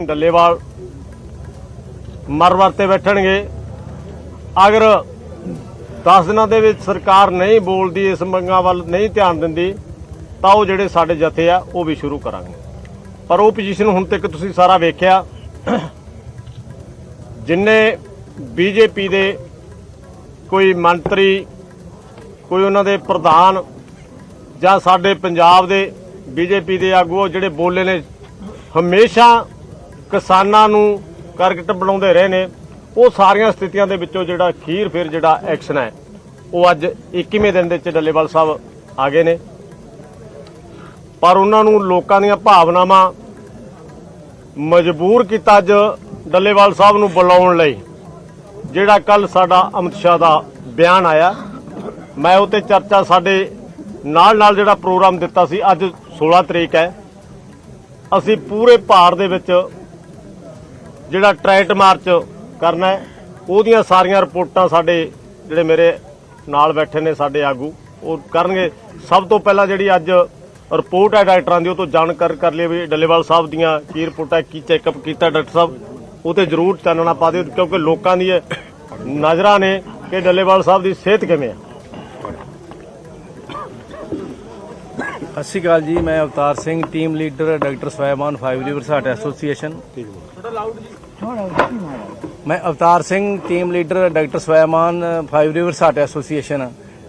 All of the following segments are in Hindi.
ਡੱਲੇਵਾਲ ਮਰ ਵਰਤੇ ਬੈਠਣਗੇ। अगर 10 ਦਿਨਾਂ ਦੇ ਵਿੱਚ ਸਰਕਾਰ ਨਹੀਂ ਬੋਲਦੀ, ਇਸ ਮੰਗਾਂ ਵੱਲ ਨਹੀਂ ਧਿਆਨ ਦਿੰਦੀ, ਤਾਂ ਉਹ ਜਿਹੜੇ ਸਾਡੇ ਜਥੇ ਆ ਉਹ ਵੀ ਸ਼ੁਰੂ ਕਰਾਂਗੇ। ਪਰ ਉਹ ਪੋਜੀਸ਼ਨ ਹੁਣ ਤੱਕ ਤੁਸੀਂ ਸਾਰਾ ਵੇਖਿਆ, ਜਿੰਨੇ ਬੀਜੇਪੀ ਦੇ ਕੋਈ ਮੰਤਰੀ, ਕੋਈ ਉਹਨਾਂ ਦੇ ਪ੍ਰਧਾਨ ਜਾਂ ਸਾਡੇ ਪੰਜਾਬ ਦੇ ਬੀਜੇਪੀ ਦੇ ਆਗੂ ਜਿਹੜੇ ਬੋਲੇ ਨੇ, ਹਮੇਸ਼ਾ ਕਿਸਾਨਾਂ ਨੂੰ ਟਾਰਗੇਟ ਬਣਾਉਂਦੇ ਰਹੇ ਨੇ। ਉਹ ਸਾਰੀਆਂ ਸਥਿਤੀਆਂ ਦੇ ਵਿੱਚੋਂ ਜਿਹੜਾ ਅਖੀਰ ਫਿਰ ਜਿਹੜਾ ਐਕਸ਼ਨ ਹੈ ਉਹ ਅੱਜ 21ਵੇਂ ਦਿਨ ਦੇ ਵਿੱਚ ਡੱਲੇਵਾਲ ਸਾਹਿਬ ਆ ਗਏ ਨੇ। ਪਰ ਉਹਨਾਂ ਨੂੰ ਲੋਕਾਂ ਦੀਆਂ ਭਾਵਨਾਵਾਂ ਮਜਬੂਰ ਕੀਤਾ ਅੱਜ ਡੱਲੇਵਾਲ ਸਾਹਿਬ ਨੂੰ ਬੁਲਾਉਣ ਲਈ। ਜਿਹੜਾ ਕੱਲ ਸਾਡਾ ਅਮਿਤ ਸ਼ਾਹ ਦਾ ਬਿਆਨ ਆਇਆ, ਮੈਂ ਉਹ 'ਤੇ ਚਰਚਾ ਸਾਡੇ ਨਾਲ ਜਿਹੜਾ ਪ੍ਰੋਗਰਾਮ ਦਿੱਤਾ ਸੀ, ਅੱਜ 16 ਤਰੀਕ ਹੈ, ਅਸੀਂ ਪੂਰੇ ਭਾਰਤ ਦੇ ਵਿੱਚ ਜਿਹੜਾ ਟਰੈਕਟ ਮਾਰਚ ਕਰਨਾ ਹੈ। ਉਹਦੀਆਂ ਸਾਰੀਆਂ ਰਿਪੋਰਟਾਂ ਸਾਡੇ ਜਿਹੜੇ ਮੇਰੇ ਨਾਲ ਬੈਠੇ ਨੇ ਸਾਡੇ ਆਗੂ ਉਹ ਕਰਨਗੇ। ਸਭ ਤੋਂ ਪਹਿਲਾਂ ਜਿਹੜੀ ਅੱਜ ਰਿਪੋਰਟ ਹੈ ਡਾਕਟਰਾਂ ਦੀ, ਉਹ ਤੋਂ ਜਾਣਕਾਰੀ ਕਰ ਲਈ ਵੀ ਡੱਲੇਵਾਲ ਸਾਹਿਬ ਦੀਆਂ ਕੀ ਰਿਪੋਰਟਾਂ, ਕੀ ਚੈੱਕਅਪ ਕੀਤਾ ਡਾਕਟਰ ਸਾਹਿਬ, ਉਹ 'ਤੇ ਜ਼ਰੂਰ ਚਾਨਣਾ ਪਾ ਦਿਓ, ਕਿਉਂਕਿ ਲੋਕਾਂ ਦੀ ਨਜ਼ਰਾਂ ਨੇ ਕਿ ਡੱਲੇਵਾਲ ਸਾਹਿਬ ਦੀ ਸਿਹਤ ਕਿਵੇਂ ਹੈ। ਸਤਿ ਸ਼੍ਰੀ ਅਕਾਲ ਜੀ, ਮੈਂ Avtar Singh, team leader doctor Swaiman 5 reverse heart association. मैं Avtar Singh team leader doctor Swaiman 5 reverse heart association.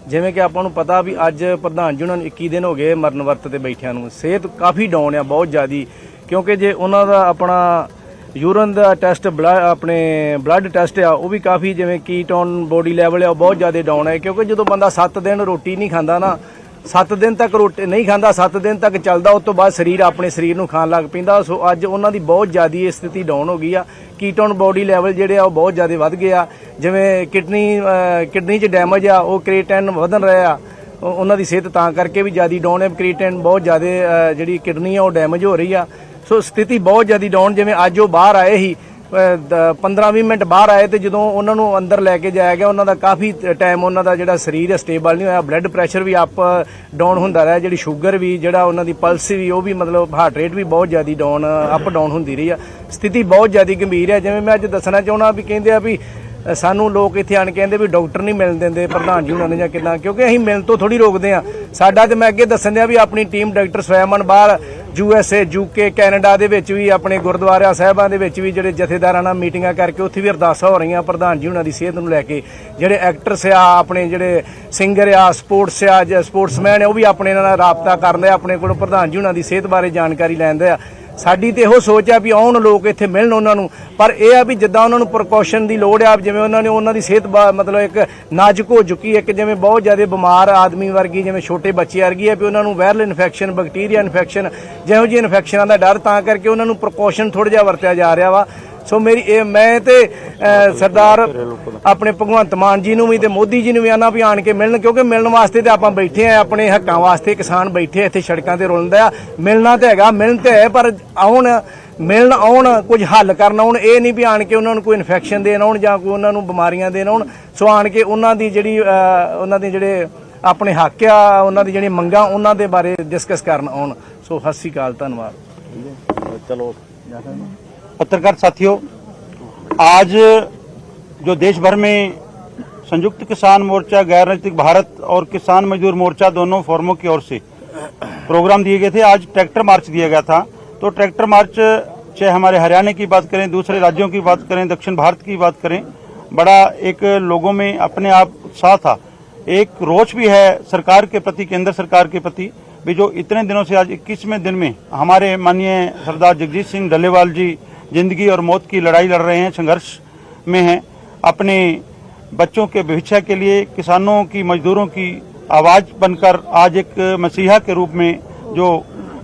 जिवें कि आपां नूं पता भी अज प्रधान जी उन्हां नूं 21 दिन हो गए मरण वर्त ते बैठियां नूं, सेहत काफ़ी डाउन है बहुत ज़्यादा, क्योंकि जे उन्हां दा अपना यूरन का टेस्ट अपने ब्लड टेस्ट आ वो भी काफ़ी जिवें कीटोन बॉडी लैवल है बहुत ज़्यादा डाउन है। क्योंकि जो बंदा 7 दिन रोटी नहीं खाता ना, 7 दिन तक रोटी नहीं खाता, 7 दिन तक चलता, उस तो बाद शरीर अपने शरीर नूं खाण लग पैंदा। सो अज उन्हां दी बहुत ज़्यादा स्थिति डाउन हो गई आ। कीटोन बॉडी लैवल जिहड़े आ बहुत ज़्यादा वध गए आ। जिवें किडनी च डैमेज आ, वो क्रिएटिन वधन रहा आ, उन्हां दी सेहत तां करके भी ज़्यादा डाउन है। क्रिएटिन बहुत ज़्यादा जिहड़ी किडनी आ वो डैमेज हो रही आ। सो स्थिति बहुत ज़्यादा डाउन। जिवें अज वो बाहर आए ही 15-20 मिनट बाहर आए तो जो उन्होंने अंदर लैके जाया गया, उन्होंने काफ़ी टाइम उन्होंने जो शरीर स्टेबल नहीं होया, ब्लड प्रैशर भी अप डाउन होंदा रहा, जी शुगर भी जो उन्होंने पल्स भी वो भी मतलब हार्ट रेट भी बहुत ज़्यादा डाउन अप डाउन होंदी रही है। स्थिति बहुत ज़्यादा गंभीर है। जिवें मैं अज दसना चाहना भी कहते भी सानू लोग इत्थे आण कहते भी डॉक्टर नहीं मिल देंगे प्रधान जी उन्होंने, किदा, क्योंकि असीं मिलण तो थोड़ी रोकते हैं। साडा तो मैं अगे दसन दिया भी अपनी टीम डॉक्टर स्वैमन बाहर USA UK कैनेडा दे विच भी अपने गुरुद्वारा साहिबां दे विच भी जिहड़े जथेदारां नाल मीटिंगां करके उत्थे भी अरदासां हो रही प्रधान जी उन्हां दी सेहत नूं लैके। जिहड़े एक्टर्स आ, अपने जिहड़े सिंगर आ, स्पोर्ट्समैन वो भी अपने इन्हां नाल राबता करदे, अपने कोल प्रधान जी उन्हां दी सेहत बारे जानकारी लैंदे आ। साडी ते इहो सोच है भी आउण लोग इत्थे मिलण उन्हां नूं, पर यह है भी जिद्दां उन्हां नूं प्रिकॉशन की लोड़ है, जिवें उन्हां दी सेहत मतलब एक नाजुक हो चुकी है, एक जिवें बहुत ज़्यादा बीमार आदमी वर्गी, जिवें छोटे बच्चे वर्गी है भी उन्हां नूं वायरल इन्फैक्शन, बैक्टीरिया इन्फैक्शन, जिहो जी इन्फैक्शनां दा डर, तां करके उन्हां नूं प्रिकॉशन थोड़ा जिहा वरतिया जा रहा वा। सो मेरी मैं ते सरदार अपने भगवंत मान जी नूं भी ते मोदी जी नूं भी आना भी आण के मिलन, क्योंकि मिलण वास्ते ते आपां बैठे हैं, अपने हक्कां वास्ते किसान बैठे इत्थे सड़कां ते रुलदे आ। मिलना तो हैगा, मिलन तो है, पर आउण मिलन आउण कुछ हल करना आउण, ये नहीं भी आण के उन्हां नूं कोई इन्फैक्शन देण आउण जां कोई उन्हां नूं बीमारियां देण आउण। सो आण के उन्हां दी जिहड़ी उन्हां दे जिहड़े अपने हक आ, उन्हां दी जिहड़ी मंगां उन्हां दे बारे डिस्कस करन आउण। सो सत श्री अकाल, धन्नवाद। चलो पत्रकार साथियों, आज जो देश भर में संयुक्त किसान मोर्चा, गैर राजनीतिक भारत और किसान मजदूर मोर्चा दोनों फोरमों की ओर से प्रोग्राम दिए गए थे। आज ट्रैक्टर मार्च दिया गया था। तो ट्रैक्टर मार्च चाहे हमारे हरियाणा की बात करें, दूसरे राज्यों की बात करें, दक्षिण भारत की बात करें, बड़ा एक लोगों में अपने आप उत्साह था। एक रोष भी है सरकार के प्रति, केंद्र सरकार के प्रति भी, जो इतने दिनों से आज 21वें दिन में हमारे माननीय सरदार जगजीत सिंह डल्लेवाल जी जिंदगी और मौत की लड़ाई लड़ रहे हैं, संघर्ष में हैं। अपने बच्चों के भविष्य के लिए किसानों की, मजदूरों की आवाज बनकर आज एक मसीहा के रूप में जो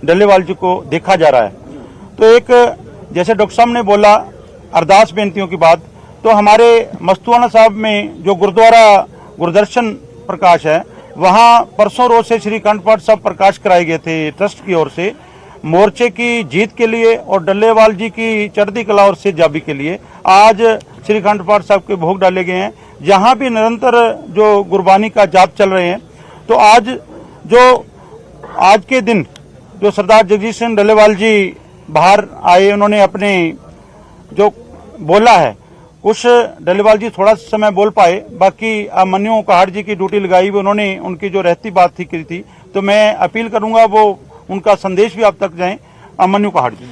डल्लेवाल जी को देखा जा रहा है। तो एक जैसे डॉक्टर साहब ने बोला अरदास बेनतियों की बात, तो हमारे मस्तुआना साहब में जो गुरुद्वारा गुरदर्शन प्रकाश है, वहाँ परसों रोज से श्री अखंड पाठ साहब प्रकाश कराए गए थे ट्रस्ट की ओर से, मोर्चे की जीत के लिए और डल्लेवाल जी की चढ़ती कला और सेहतयाबी के लिए। आज श्री अखंड पाठ साहब के भोग डाले गए हैं, जहां भी निरंतर जो गुरबानी का जाप चल रहे हैं। तो आज के दिन जो सरदार जगजीत सिंह डल्लेवाल जी बाहर आए, उन्होंने अपने जो बोला है कुछ डल्लेवाल जी थोड़ा समय बोल पाए, बाकी मन्नू कहाड़ जी की ड्यूटी लगाई हुई, उन्होंने उनकी जो रहती बात थी की थी। तो मैं अपील करूंगा वो उनका संदेश भी आप तक जाए। मन्नू कहाड़ जी।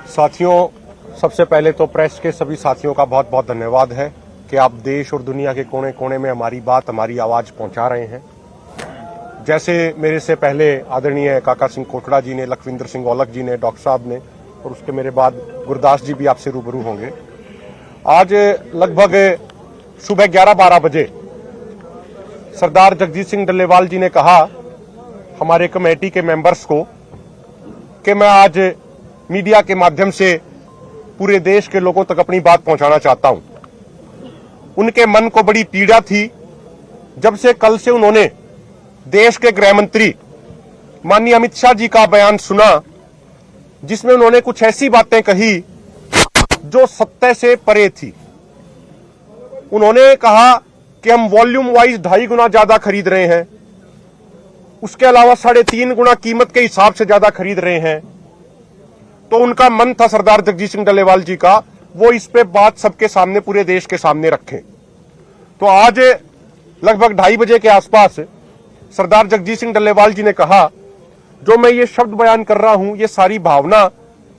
साथियों, सबसे पहले तो प्रेस के सभी साथियों का बहुत बहुत धन्यवाद है कि आप देश और दुनिया के कोने कोने में हमारी बात, हमारी आवाज पहुंचा रहे हैं। जैसे मेरे से पहले आदरणीय काका सिंह कोटड़ा जी ने, लखविंदर सिंह औलख जी ने, डॉक्टर साहब ने, और उसके मेरे बाद गुरदास जी भी आपसे रूबरू होंगे। आज लगभग सुबह 11-12 बजे सरदार जगजीत सिंह डल्लेवाल जी ने कहा हमारे कमेटी के मेंबर्स को कि मैं आज मीडिया के माध्यम से पूरे देश के लोगों तक अपनी बात पहुंचाना चाहता हूं। उनके मन को बड़ी पीड़ा थी जब से कल से उन्होंने देश के गृह मंत्री माननीय अमित शाह जी का बयान सुना, जिसमें उन्होंने कुछ ऐसी बातें कही जो सत्य से परे थी। उन्होंने कहा कि हम वॉल्यूम वाइज 2.5 गुना ज्यादा खरीद रहे हैं, उसके अलावा 3.5 गुना कीमत के हिसाब से ज्यादा खरीद रहे हैं। तो उनका मन था सरदार जगजीत सिंह डल्लेवाल जी का, वो इस पे बात सबके सामने, पूरे देश के सामने रखें। तो आज लगभग 2:30 बजे के आसपास सरदार जगजीत सिंह डल्लेवाल जी ने कहा, जो मैं ये शब्द बयान कर रहा हूं, ये सारी भावना,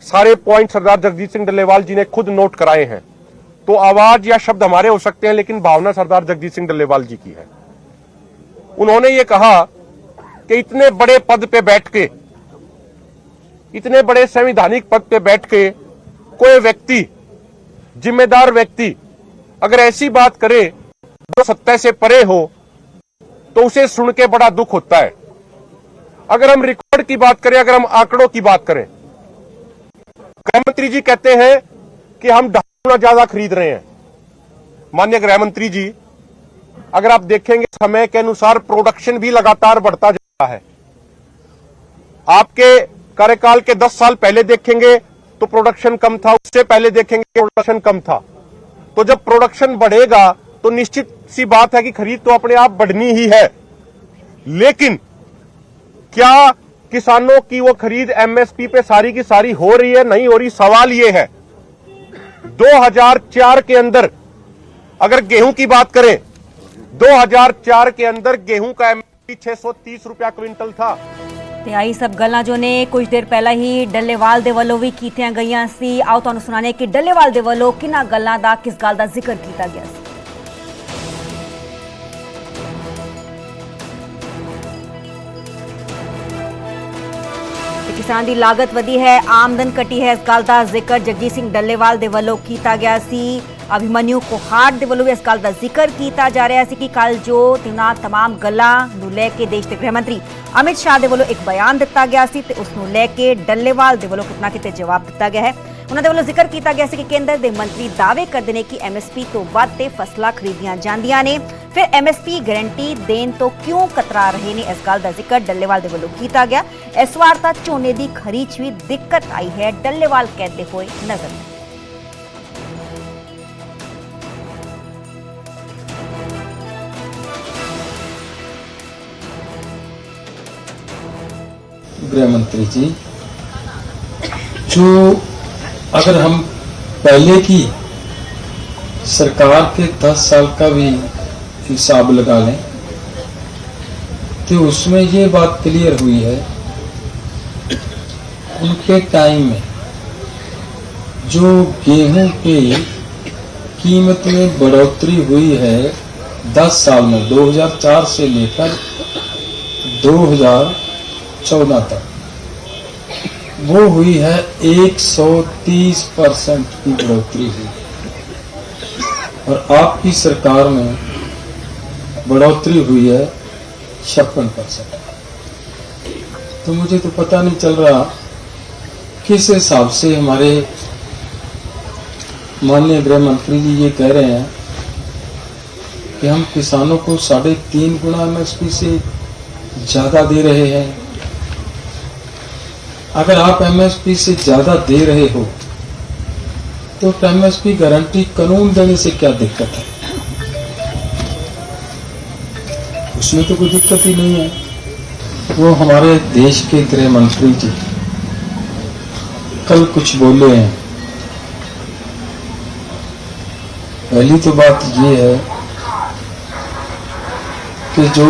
सारे पॉइंट सरदार जगजीत सिंह डल्लेवाल जी ने खुद नोट कराए हैं। तो आवाज या शब्द हमारे हो सकते हैं, लेकिन भावना सरदार जगजीत सिंह डल्लेवाल जी की है। उन्होंने ये कहा कि इतने बड़े पद पे बैठ के, इतने बड़े संवैधानिक पद पे बैठ के कोई व्यक्ति, जिम्मेदार व्यक्ति अगर ऐसी बात करे जो सत्य से परे हो, तो उसे सुन के बड़ा दुख होता है। अगर हम रिकॉर्ड की बात करें, अगर हम आंकड़ों की बात करें, गृह मंत्री जी कहते हैं कि हम 2.5 गुना ज्यादा खरीद रहे हैं। माननीय गृह मंत्री जी, अगर आप देखेंगे समय के अनुसार प्रोडक्शन भी लगातार बढ़ता जा रहा है। आपके कार्यकाल के 10 साल पहले देखेंगे तो प्रोडक्शन कम था, उससे पहले देखेंगे प्रोडक्शन कम था। तो जब प्रोडक्शन बढ़ेगा तो निश्चित सी बात है कि खरीद तो अपने आप बढ़नी ही है। लेकिन क्या किसानों की वो खरीद एमएसपी पे सारी की सारी हो रही है? नहीं हो रही। सवाल ये है, 2004 के अंदर अगर गेहूं की बात करें, 2004 के अंदर गेहूं का एमएसपी 630 रुपया क्विंटल था। ਤੇ ਆਈ ਸਭ ਗੱਲਾਂ ਜੋ ਨੇ ਕੁਝ ਦੇਰ ਪਹਿਲਾਂ ਹੀ ਡੱਲੇਵਾਲ ਦੇ ਵੱਲੋਂ ਵੀ ਕੀਤੀਆਂ ਗਈਆਂ ਸੀ। ਆਓ ਤੁਹਾਨੂੰ ਸੁਣਾਣੇ ਕਿ ਡੱਲੇਵਾਲ ਦੇ ਵੱਲੋਂ ਕਿਹਨਾਂ ਗੱਲਾਂ ਦਾ, ਕਿਸ ਗੱਲ ਦਾ ਜ਼ਿਕਰ ਕੀਤਾ ਗਿਆ ਸੀ। किसान की लागत वधी है, आमदन घटी है, इस गल का जिक्र जगजीत सिंह डल्लेवाल दे वल्लों कीता गया सी। अभिमन्यु कोहाड़ दे वल्लों भी इस गल का जिक्र किया जा रहा है कि कल जो तिना तमाम गल्लां नूं लैके देश के गृह मंत्री अमित शाह दे वल्लों एक बयान दिता गया सी ते उस नूं लैके डल्लेवाल दे वल्लों कितना किते जवाब दिता गया है। उन्हां दे वल्लों जिक्र किया गया सी कि केंद्र दे मंत्री दावे करदे ने कि एमएसपी तो वध ते फसलां खरीदियां जांदियां ने, फिर एमएसपी गारंटी देण तो क्यों कतरा रहे ने, इस गल का जिक्र डल्लेवाल दे वल्लों किया गया। इस वार तां झोने दी खरीद च भी दिक्कत आई है, डल्लेवाल कहते हुए नजर आए। गृह मंत्री जी, जो अगर हम पहले की सरकार के 10 साल का भी हिसाब लगा लें तो उसमें ये बात क्लियर हुई है, उनके टाइम में जो गेहूं के कीमत में बढ़ोतरी हुई है 10 साल में, 2004 से लेकर 2014 तक, वो हुई है 130% की बढ़ोतरी हुई, और आपकी सरकार में बढ़ोतरी हुई है 56%। तो मुझे तो पता नहीं चल रहा किस हिसाब से हमारे माननीय गृह मंत्री जी ये कह रहे हैं कि हम किसानों को 3.5 गुना एमएसपी से ज्यादा दे रहे हैं। अगर आप एमएसपी से ज्यादा दे रहे हो तो एमएसपी गारंटी कानून देने से क्या दिक्कत है? उसमें तो कोई दिक्कत ही नहीं है। वो हमारे देश के गृह मंत्री जी कल कुछ बोले हैं। पहली तो बात ये है कि जो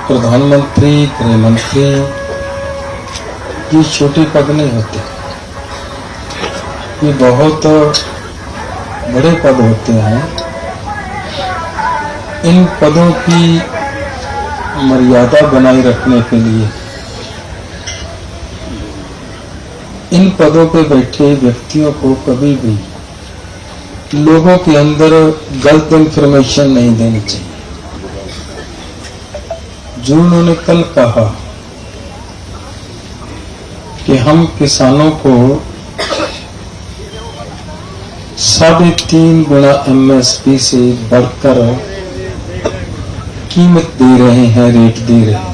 प्रधानमंत्री, गृह मंत्री, ये छोटे पद नहीं होते, ये बहुत बड़े पद होते हैं। इन पदों की मर्यादा बनाए रखने के लिए इन पदों पे बैठे व्यक्तियों को कभी भी लोगों के अंदर गलत इंफॉर्मेशन नहीं देनी चाहिए। जो उन्होंने कल कहा कि हम किसानों को 3.5 गुना एमएसपी से बढ़कर कीमत दे रहे हैं, रेट दे रहे हैं।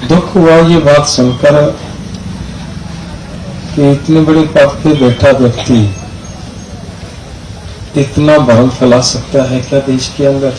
दुख हुआ ये बात सुनकर कि इतने बड़े पद पे बैठा व्यक्ति इतना भ्रम फैला सकता है क्या देश के अंदर?